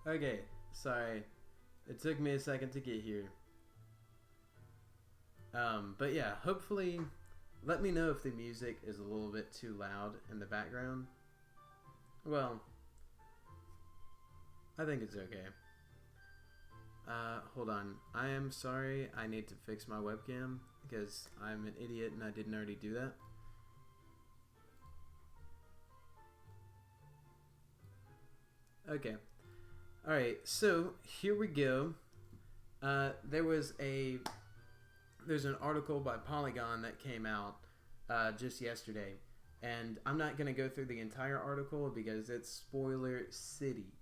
Okay, sorry. It took me a second to get here. But yeah, hopefully, let me know if the music is a little bit too loud in the background. Well, I think it's okay. Hold on. I am sorry. I need to fix my webcam because I'm an idiot and I didn't already do that. Okay. Alright, so here we go. There's an article by Polygon that came out just yesterday, and I'm not gonna go through the entire article because it's spoiler city.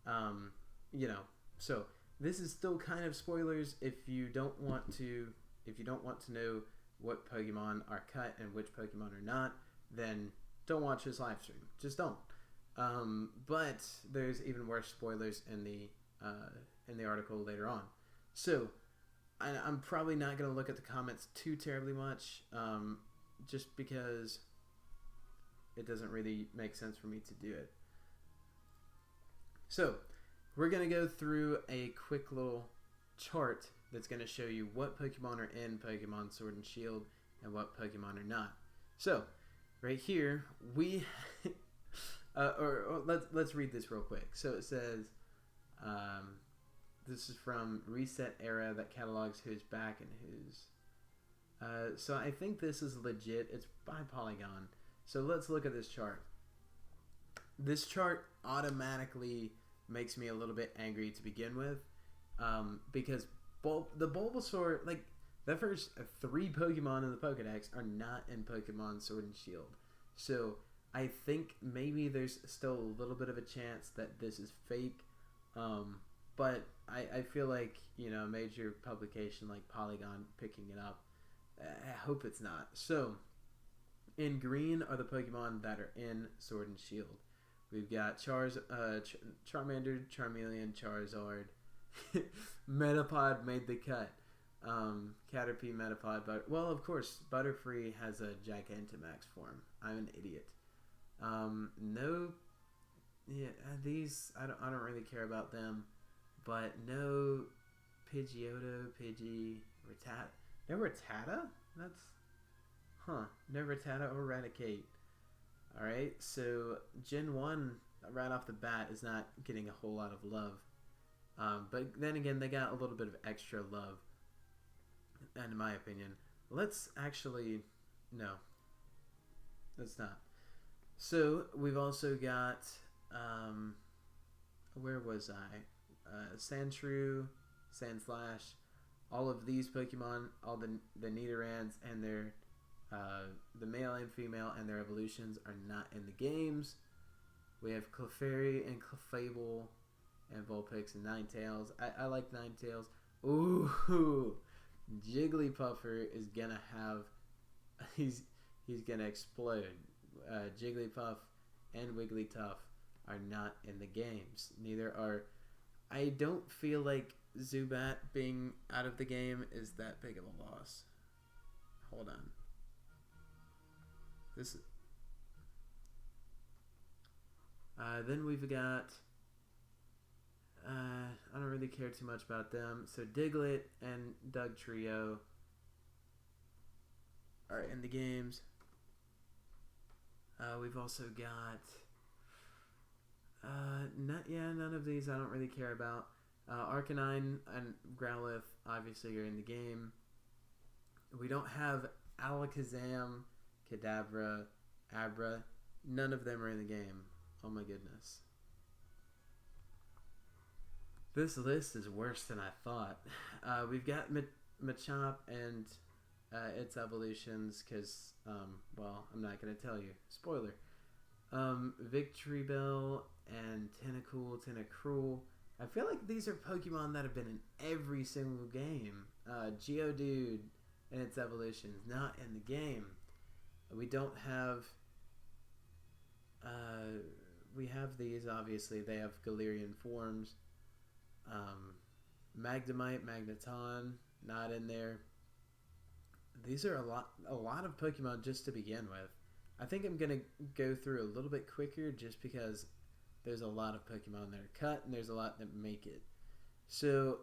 Um, you know, so this is still kind of spoilers if you don't want to know what Pokemon are cut and which Pokemon are not, then don't watch this live stream. Just don't. But there's even worse spoilers in the article later on. So I'm probably not going to look at the comments too terribly much, just because it doesn't really make sense for me to do it. So we're going to go through a quick little chart that's going to show you what Pokemon are in Pokemon Sword and Shield and what Pokemon are not. So right here we or let's read this real quick. So it says, this is from Reset Era that catalogs who's back and who's. So I think this is legit. It's by Polygon. So let's look at this chart. This chart automatically makes me a little bit angry to begin with, because the Bulbasaur, like the first 3 Pokemon in the Pokedex, are not in Pokemon Sword and Shield. So I think maybe there's still a little bit of a chance that this is fake. But I feel like, a major publication like Polygon picking it up, I hope it's not. So, in green are the Pokemon that are in Sword and Shield. We've got Charmander, Charmeleon, Charizard. Metapod made the cut. Caterpie, Metapod, well, of course, Butterfree has a Gigantamax form. I'm an idiot. No, yeah, these I don't really care about them. But no Pidgeotto, Pidgey, Rattata. No Rattata? That's... No Rattata or Raticate. Alright, so Gen 1, right off the bat, is not getting a whole lot of love. But then again, they got a little bit of extra love, in my opinion. Let's actually... No. Let's not. So, we've also got... where was I? Sandshrew, Sandslash, all of these Pokemon, all the Nidorans and their the male and female and their evolutions are not in the games. We have Clefairy and Clefable and Vulpix and Ninetales. I like Ninetales. Ooh, Jigglypuffer is gonna have he's gonna explode. Jigglypuff and Wigglytuff are not in the games. Neither are... I don't feel like Zubat being out of the game is that big of a loss. Hold on. This. Then we've got... I don't really care too much about them. So Diglett and Dugtrio are in the games. We've also got... none of these I don't really care about. Arcanine and Growlithe obviously are in the game. We don't have Alakazam, Kadabra, Abra. None of them are in the game. Oh my goodness. This list is worse than I thought. We've got Machop and its evolutions because, well, I'm not going to tell you. Spoiler. Victreebel and Tentacruel. I feel like these are Pokemon that have been in every single game. Geodude and its evolution is not in the game. We don't have... we have these, obviously. They have Galarian forms. Magnemite, Magneton, not in there. These are a lot of Pokemon just to begin with. I think I'm going to go through a little bit quicker just because there's a lot of Pokemon that are cut, and there's a lot that make it. So,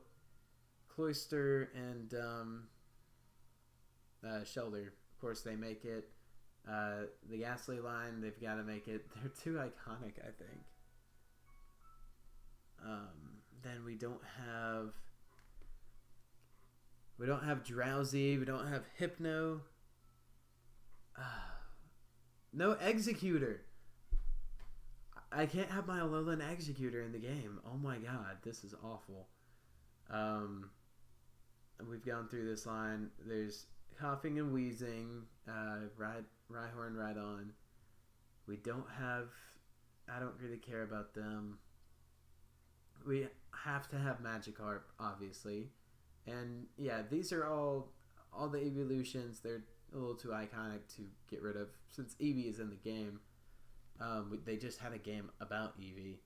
Cloyster and Shelter, of course, they make it. The Gastly line, they've got to make it. They're too iconic, I think. Then we don't have Drowsy. We don't have Hypno. No Executor. I can't have my Alolan Executor in the game. Oh my god, this is awful. We've gone through this line. There's Coughing and Wheezing, Rhyhorn, Rhydon. We don't have... I don't really care about them. We have to have Magikarp, obviously. And yeah, these are all the evolutions. They're a little too iconic to get rid of. Since Eevee is in the game, they just had a game about Eevee.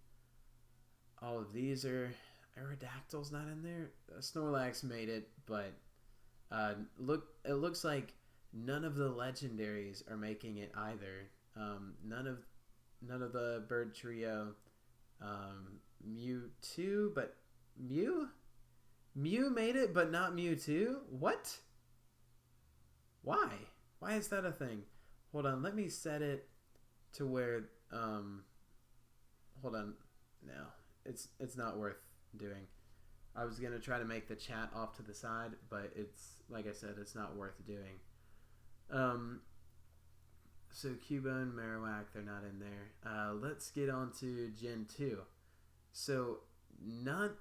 All of these are... Aerodactyl's not in there. Snorlax made it, but it looks like none of the legendaries are making it either. None of the bird trio. Mewtwo, but Mew made it, but not Mewtwo. What? Why is that a thing? Hold on, let me set it to where hold on. No, it's not worth doing. I was gonna try to make the chat off to the side, but it's, like I said, it's not worth doing. So Cubone, Marowak, they're not in there. Let's get on to Gen 2. So none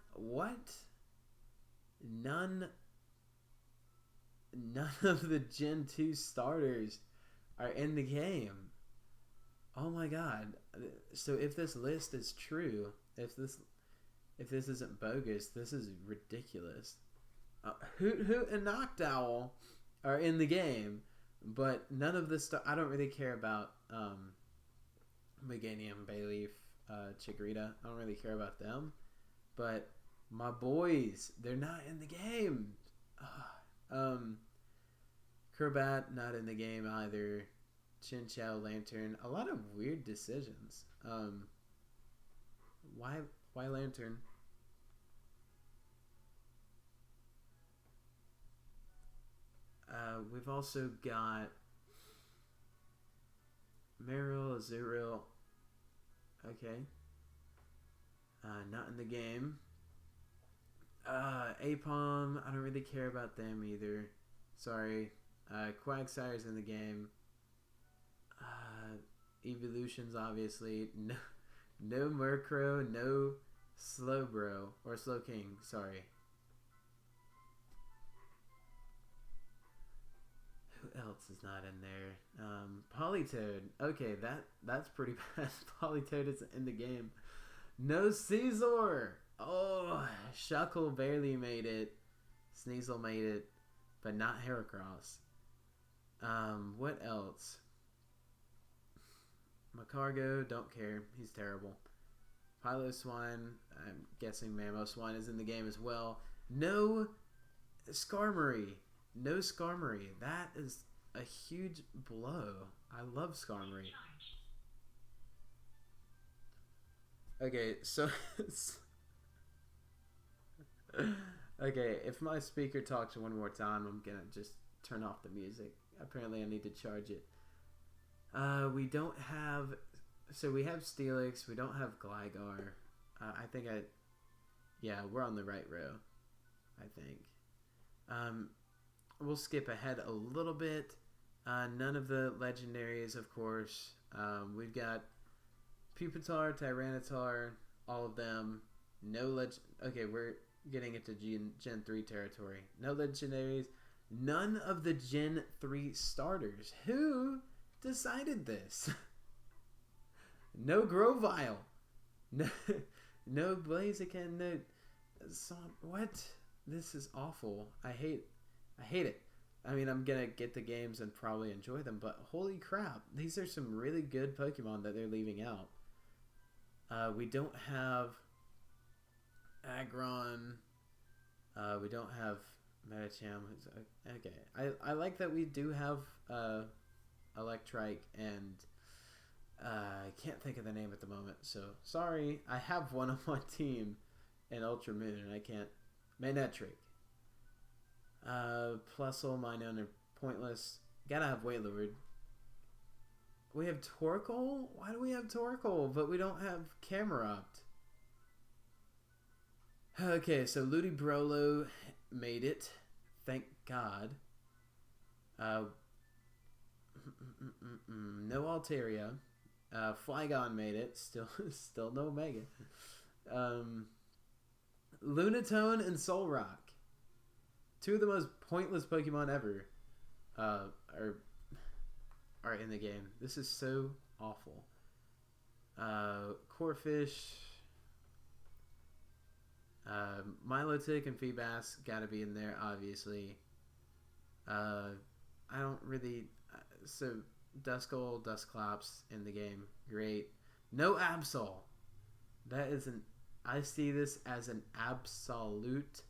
of the Gen 2 starters are in the game. Oh my god. So if this list is true, if this isn't bogus, this is ridiculous. Hoot Hoot and Noctowl are in the game, but none of the stuff... I don't really care about Meganium, Bayleaf, Chikorita. I don't really care about them. But my boys, they're not in the game. Crobat, not in the game either. Chinchou, Lantern. A lot of weird decisions. Why Lantern? We've also got Marill, Azurill. Okay. Not in the game. Apom, I don't really care about them either. Sorry. Quagsire's in the game. Evolutions, obviously. No Murkrow, no Slowbro, or Slowking, sorry. Who else is not in there? Politoed. Okay, that's pretty bad. Politoed is in the game. No Scizor! Oh, Shuckle barely made it. Sneasel made it, but not Heracross. What else? Macargo, don't care. He's terrible. Piloswine, I'm guessing Mamoswine is in the game as well. No Skarmory. No Skarmory. That is a huge blow. I love Skarmory. Okay, so... okay, if my speaker talks one more time, I'm gonna just turn off the music. Apparently I need to charge it. We don't have... So we have Steelix. We don't have Gligar. Yeah, we're on the right row, I think. We'll skip ahead a little bit. None of the legendaries, of course. We've got Pupitar, Tyranitar, all of them. No Okay, we're getting into Gen 3 territory. No legendaries. None of the Gen 3 starters. Who decided this? No Grovyle. No Blaziken. No... What? This is awful. I hate it. I mean, I'm gonna get the games and probably enjoy them, but holy crap, these are some really good Pokemon that they're leaving out. We don't have Aggron. We don't have Medicham. Okay, I like that we do have Electrike and I can't think of the name at the moment, so sorry. I have one on my team in Ultra Moon, and I can't. Manectric. Plusle, Minun are pointless. Gotta have Wailord. We have Torkoal? Why do we have Torkoal, but we don't have Camerupt? Okay, so Ludicrolo made it. Thank God. No Altaria. Flygon made it. Still no Mega. Lunatone and Solrock. Two of the most pointless Pokemon ever are in the game. This is so awful. Corphish, Milotic and Feebas gotta be in there, obviously. I don't really... So, Duskull, Dusclops in the game. Great. No Absol. That is an... I see this as an absolute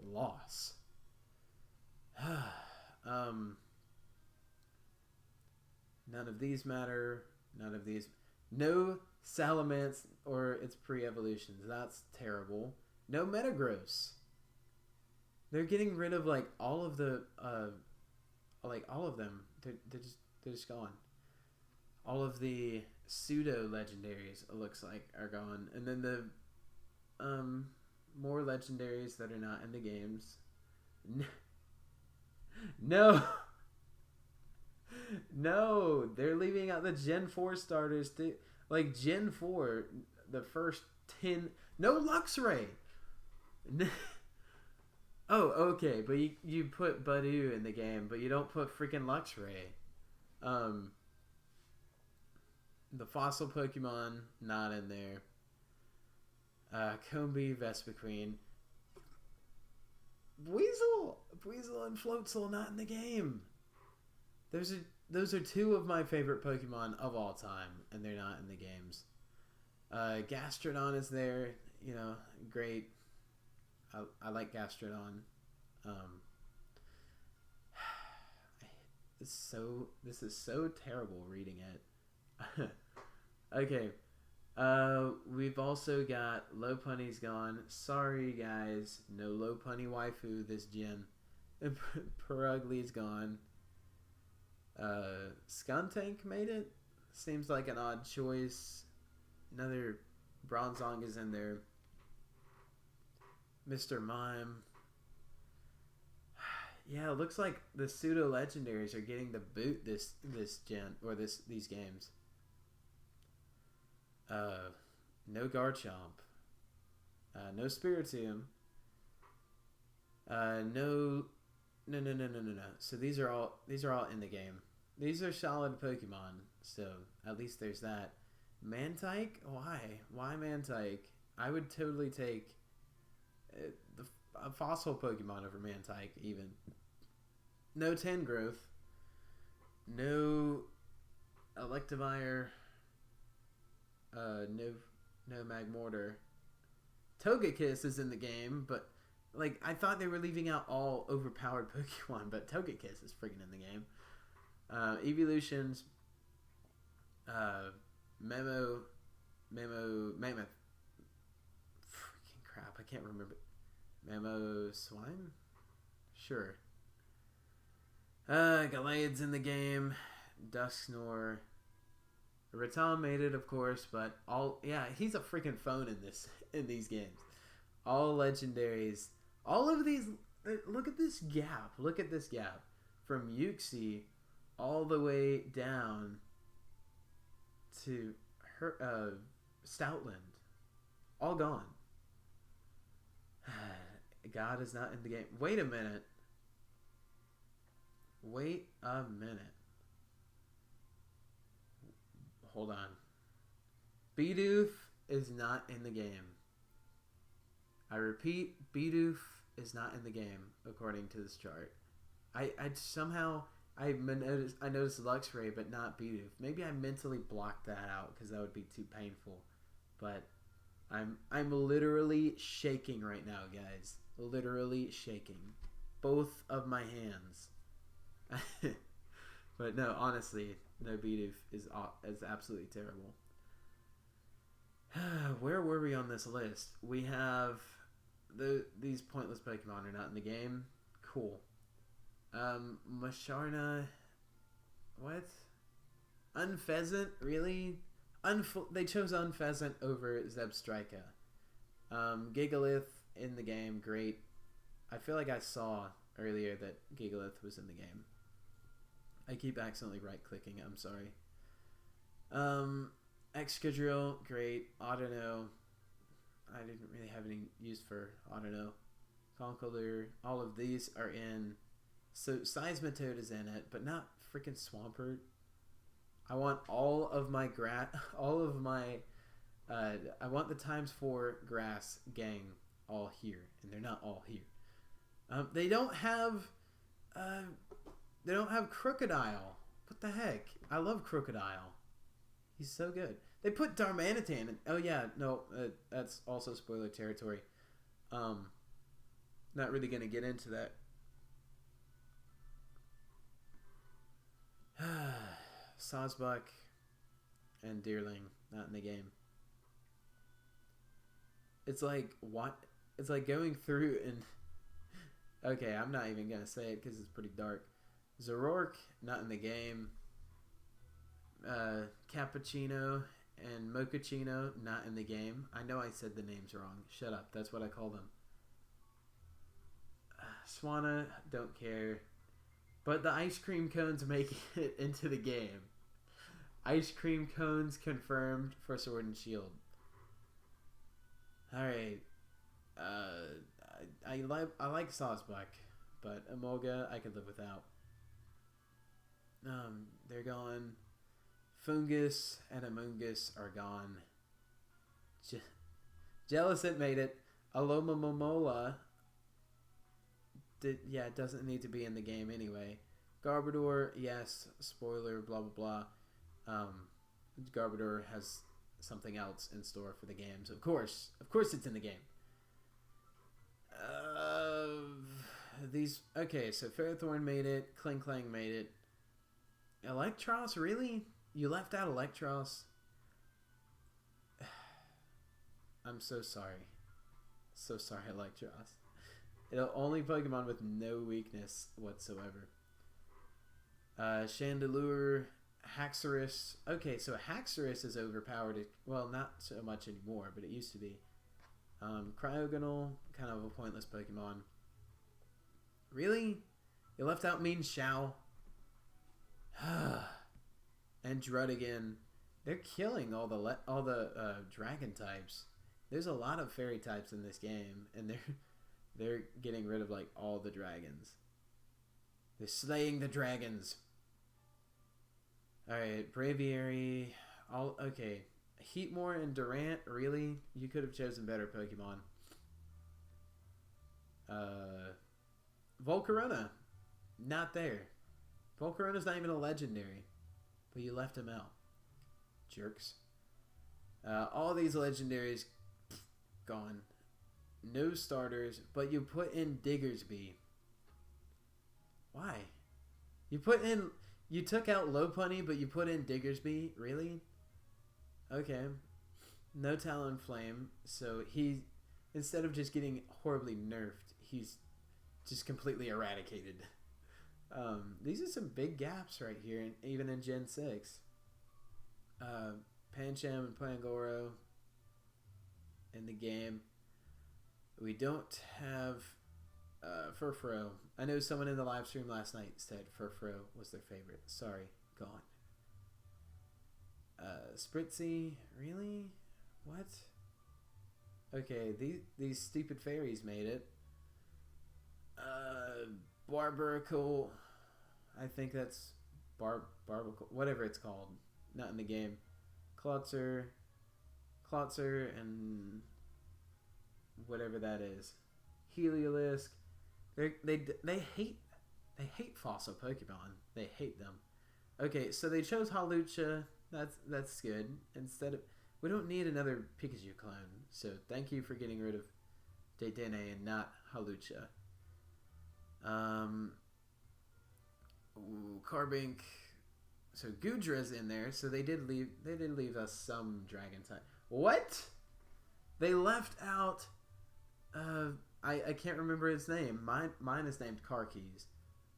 loss. None of these matter. None of these. No Salamence or its pre-evolutions. That's terrible. No Metagross. They're getting rid of like all of the all of them. They're just gone. All of the pseudo legendaries, it looks like, are gone, and then the more legendaries that are not in the games. No. No, they're leaving out the Gen 4 starters too. Like Gen 4, the first 10. No Luxray. Oh, okay, but you put Budew in the game, but you don't put freaking Luxray. The fossil Pokemon not in there. Combee, Vespiquen. Weasel and Floatzel not in the game. Those are two of my favorite Pokemon of all time, and they're not in the games. Gastrodon is there, great. I like Gastrodon. This is so terrible reading it. Okay. We've also got Lopunny's gone. Sorry guys, no Lopunny waifu this gen. Purugly's gone. Skuntank made it. Seems like an odd choice. Another Bronzong is in there. Mr. Mime. Yeah, it looks like the pseudo legendaries are getting the boot this gen or these games. No Garchomp. No Spiritomb. No. So these are all in the game. These are solid Pokemon, so at least there's that. Mantike? Why? Why Mantike? I would totally take a fossil Pokemon over Mantike, even. No Tangrowth. No Electivire. No Magmortar. Togekiss is in the game, but like I thought they were leaving out all overpowered Pokemon, but Togekiss is freaking in the game. Evolutions. Mammoth. Freaking crap! I can't remember. Mamoswine? Sure. Gallades in the game. Dusknoir. Raton made it, of course, but he's a freaking phone in these games. All legendaries. All of these. Look at this gap. Look at this gap from Uxie all the way down to Stoutland. All gone. God is not in the game. Wait a minute. Hold on. Bidoof is not in the game. I repeat, Bidoof is not in the game according to this chart. I noticed Luxray but not Bidoof. Maybe I mentally blocked that out because that would be too painful. But I'm literally shaking right now, guys. Literally shaking. Both of my hands. But no, honestly, No Bidoof is absolutely terrible. Where were we on this list? We have these pointless Pokemon are not in the game. Cool. Musharna. What? Unpheasant? Really? They chose Unpheasant over Zebstrika. Gigalith in the game, great. I feel like I saw earlier that Gigalith was in the game. I keep accidentally right-clicking, I'm sorry. Excadrill, great. Audino, I didn't really have any use for Audino. Conkeldurr, all of these are in. So Seismitoad is in it, but not freaking Swampert. I want all of my I want the ×4 grass gang all here, and they're not all here. They don't have Crocodile. What the heck? I love Crocodile. He's so good. They put Darmanitan in. Oh yeah, no, that's also spoiler territory. Not really gonna get into that. Sawsbuck and Deerling not in the game. It's like what? It's like going through and okay, I'm not even gonna say it because it's pretty dark. Zoroark not in the game. Cappuccino and Mochaccino not in the game. I know I said the names wrong. Shut up. That's what I call them. Swanna, don't care. But the ice cream cones make it into the game. Ice cream cones confirmed for Sword and Shield. Alright. I like Sawsbuck, but Emolga I could live without. They're gone. Fungus and Amoonguss are gone. Jellicent made it. Alomomola it doesn't need to be in the game anyway. Garbodor, yes. Spoiler, blah blah blah. Garbodor has something else in store for the games. Of course it's in the game. Okay, so Ferrothorn made it. Klinklang made it. Electros, really? You left out Electros? I'm so sorry. So sorry, Electros. The only Pokemon with no weakness whatsoever. Chandelure, Haxorus. Okay, so Haxorus is overpowered. Well, not so much anymore, but it used to be. Cryogonal, kind of a pointless Pokemon. Really? You left out Mean Xiao? And Druddigon. They're killing all the dragon types. There's a lot of fairy types in this game, and they're getting rid of like all the dragons. They're slaying the dragons. Alright, Braviary. Okay. Heatmore and Durant, really? You could have chosen better Pokemon. Volcarona. Not there. Volcarona's not even a legendary. But you left him out. Jerks. All these legendaries gone. No starters, but you put in Diggersby. Why? You took out Lopunny, but you put in Diggersby? Really? Okay. No Talonflame, so he, instead of just getting horribly nerfed, he's just completely eradicated. These are some big gaps right here, even in Gen 6. Pancham and Pangoro in the game. We don't have Furfrou. I know someone in the live stream last night said Furfrou was their favorite. Sorry, gone. Spritzy, really? What? Okay, these stupid fairies made it. Barbaracle, I think that's Barbacle, whatever it's called, not in the game. Klotzer, and whatever that is. Heliolisk. They hate fossil Pokemon. They hate them. Okay, so they chose Hawlucha. That's good. We don't need another Pikachu clone. So thank you for getting rid of Dedenne and not Hawlucha. Carbink. so Gudra's in there. So they did leave us some dragon type. What? They left out. I can't remember his name. Mine is named Karkis,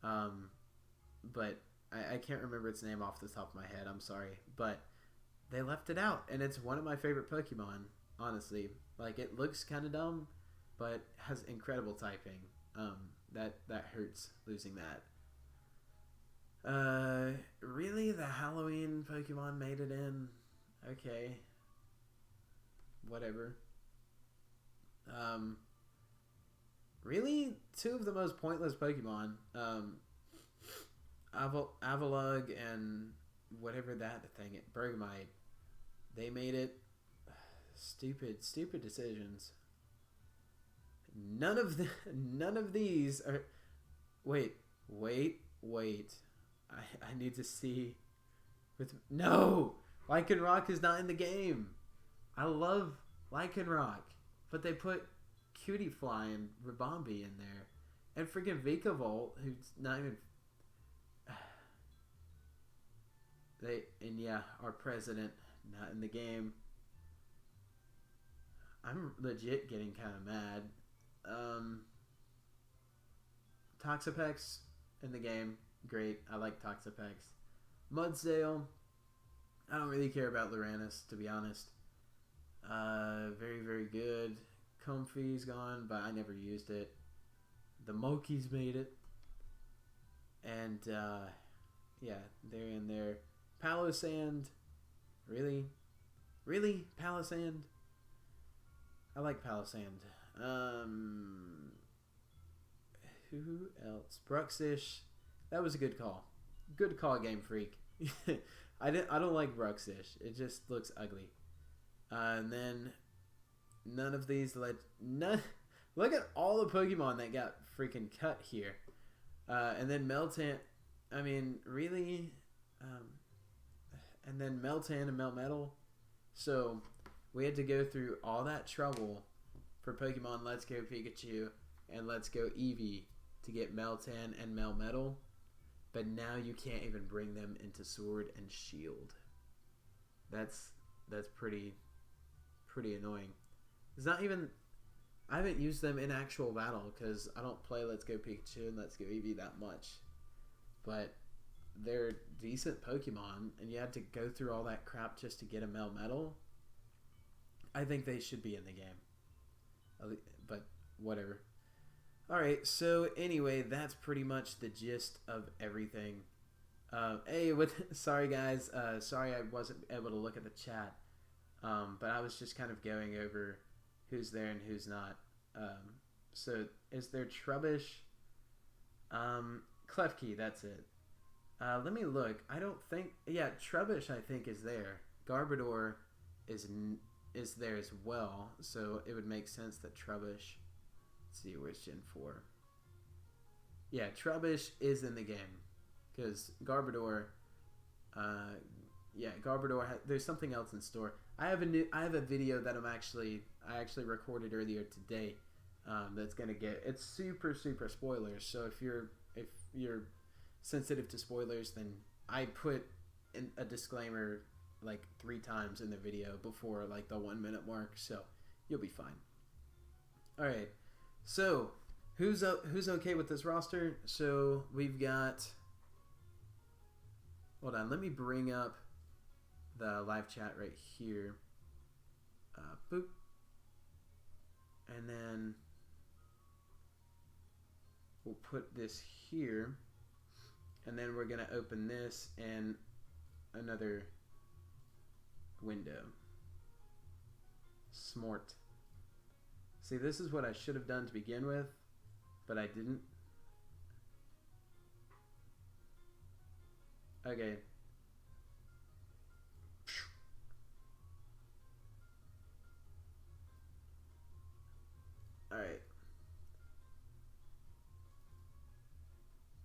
but I can't remember its name off the top of my head. I'm sorry, but they left it out, and it's one of my favorite Pokemon. Honestly, like it looks kind of dumb, but has incredible typing. That hurts losing that. Really, the Halloween Pokemon made it in. Okay, whatever. Really, two of the most pointless Pokemon, Avalugg and whatever that thing, Bergmite, they made it. Stupid decisions. None of these are. Wait. I need to see. No, Lycanroc is not in the game. I love Lycanroc, but they put Cutiefly and Ribombee in there, and freaking Vikavolt, who's not even. Our president not in the game. I'm legit getting kind of mad. Toxapex in the game, great. I like Toxapex. Mudsdale, I don't really care about Luranus, to be honest. Very, very good. Comfey's gone, but I never used it. The Moki's made it. And, yeah, they're in there. Palossand, really? Really? Palossand? I like Palossand. Who else? Bruxish. That was a good call. Good call, Game Freak. I don't like Bruxish. It just looks ugly. And then none of these none. Look at all the Pokemon that got freaking cut here. And then Meltan. I mean, really. And then Meltan and Melmetal. So we had to go through all that trouble for Pokemon Let's Go Pikachu and Let's Go Eevee to get Meltan and Melmetal, but now you can't even bring them into Sword and Shield. That's pretty annoying. It's not even. I haven't used them in actual battle because I don't play Let's Go Pikachu and Let's Go Eevee that much, but they're decent Pokemon, and you had to go through all that crap just to get a Melmetal. I think they should be in the game, but whatever. Alright, so anyway, that's pretty much the gist of everything. Sorry guys, sorry I wasn't able to look at the chat, but I was just kind of going over who's there and who's not. So is there Trubbish? Klefki, that's it. Let me look. I don't think, yeah, Trubbish I think is there. Garbodor is there as well, so it would make sense that Trubbish. Let's see, where's Gen 4? Yeah, Trubbish is in the game because Garbodor. Garbodor. There's something else in store. I have a video that I actually recorded earlier today. That's gonna get. It's super spoilers. So if you're sensitive to spoilers, then I put in a disclaimer like 3 times in the video before like the 1 minute mark, so you'll be fine. All right, so who's okay with this roster? So we've got. Hold on, let me bring up the live chat right here. Boop, and then we'll put this here, and then we're gonna open this and another window. Smart. See, this is what I should have done to begin with, but I didn't. Okay. Alright.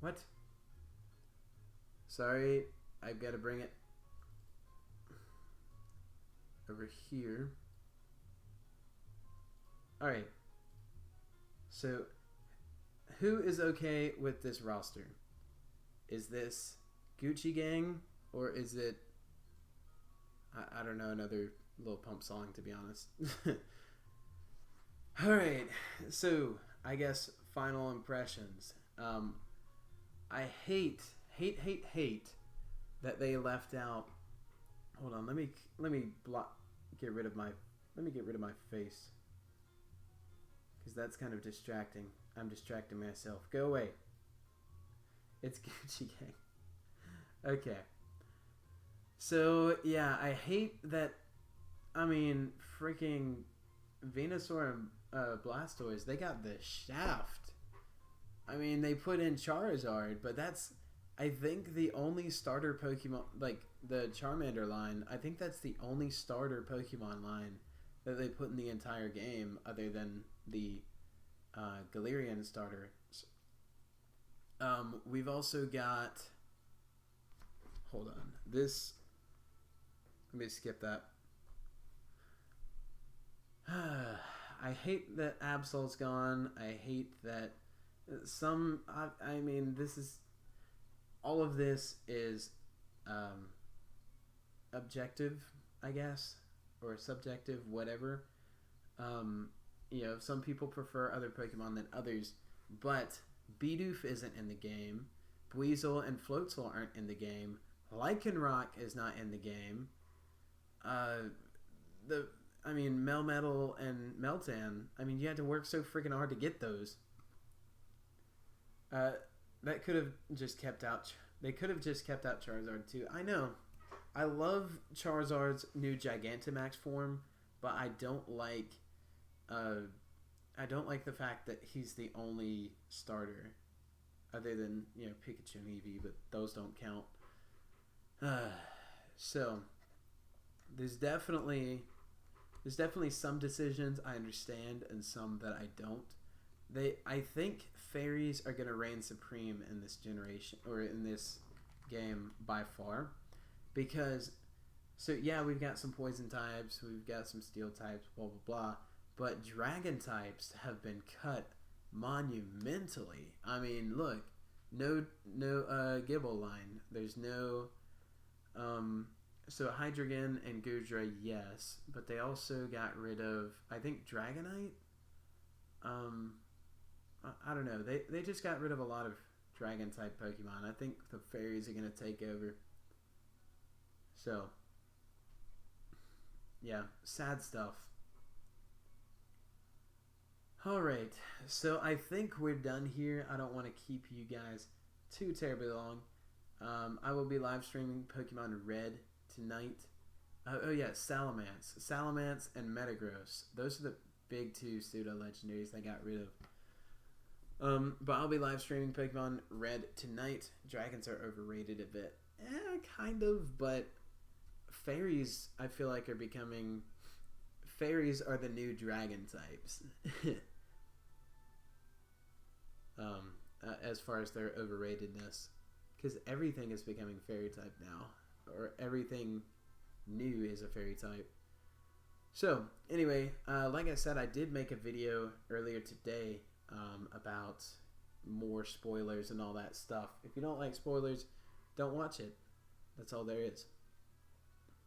What? Sorry, I've got to bring it over here. Alright. So, who is okay with this roster? Is this Gucci Gang? Or is it, I don't know, another Lil Pump song, to be honest. Alright, so I guess final impressions. I hate that they left out. Hold on, let me get rid of my face, because that's kind of distracting. I'm distracting myself. Go away. It's Gucci Gang. Okay. So yeah, I hate that. I mean, freaking Venusaur and Blastoise, they got the shaft. I mean, they put in Charizard, but that's, I think, the only starter Pokemon, like the Charmander line. I think that's the only starter Pokemon line that they put in the entire game, other than the Galarian starter. We've also got. Hold on. This. Let me skip that. I hate that Absol's gone. I hate that some. I mean, this is. All of this is objective, I guess, or subjective, whatever. You know, some people prefer other Pokemon than others, but Bidoof isn't in the game. Buizel and Floatzel aren't in the game. Lycanroc is not in the game. Melmetal and Meltan. I mean, you had to work so freaking hard to get those. That could have just kept out. They could have just kept out Charizard too. I know. I love Charizard's new Gigantamax form, but I don't like. I don't like the fact that he's the only starter, other than, you know, Pikachu and Eevee, but those don't count. So there's definitely some decisions I understand and some that I don't. I think fairies are gonna reign supreme in this generation, or in this game, by far, because yeah, we've got some poison types, we've got some steel types, blah blah blah, but dragon types have been cut monumentally. I mean, look, no Gible line. There's no so Hydreigon and Gudra, yes, but they also got rid of, I think, Dragonite. I don't know. They just got rid of a lot of dragon type Pokemon. I think the fairies are gonna take over. So yeah, sad stuff. Alright, so I think we're done here. I don't want to keep you guys too terribly long. I will be live streaming Pokemon Red tonight. Oh yeah, Salamence and Metagross. Those are the big two pseudo legendaries they got rid of. But I'll be live streaming Pokemon Red tonight. Dragons are overrated a bit. Kind of, but fairies, I feel like, are becoming... Fairies are the new dragon types. As far as their overratedness. Because everything is becoming fairy type now. Or everything new is a fairy type. So, anyway, like I said, I did make a video earlier today about more spoilers and all that stuff. If you don't like spoilers, don't watch it. That's all there is.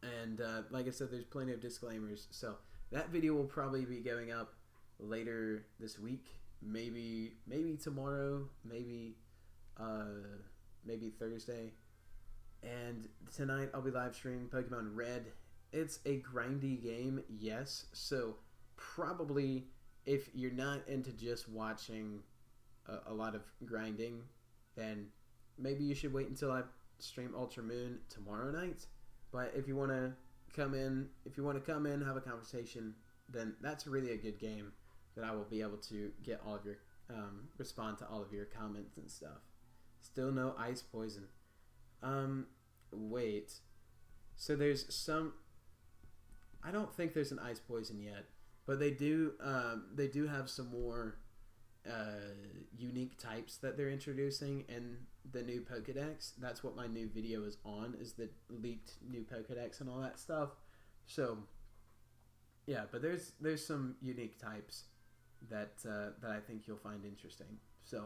And like I said, there's plenty of disclaimers. So that video will probably be going up later this week. Maybe tomorrow. Maybe Thursday. And tonight I'll be live streaming Pokemon Red. It's a grindy game, yes. So probably, if you're not into just watching a lot of grinding, then maybe you should wait until I stream Ultra Moon tomorrow night. But if you want to come in, have a conversation, then that's really a good game that I will be able to get all of your, respond to all of your comments and stuff. Still no ice poison. Wait. So there's some... I don't think there's an ice poison yet. But they do have some more unique types that they're introducing in the new Pokedex. That's what my new video is on, is the leaked new Pokedex and all that stuff. So yeah, but there's some unique types that I think you'll find interesting. So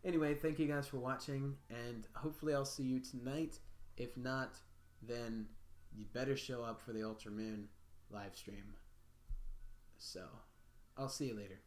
anyway, thank you guys for watching, and hopefully I'll see you tonight. If not, then you better show up for the Ultra Moon live stream. So, I'll see you later.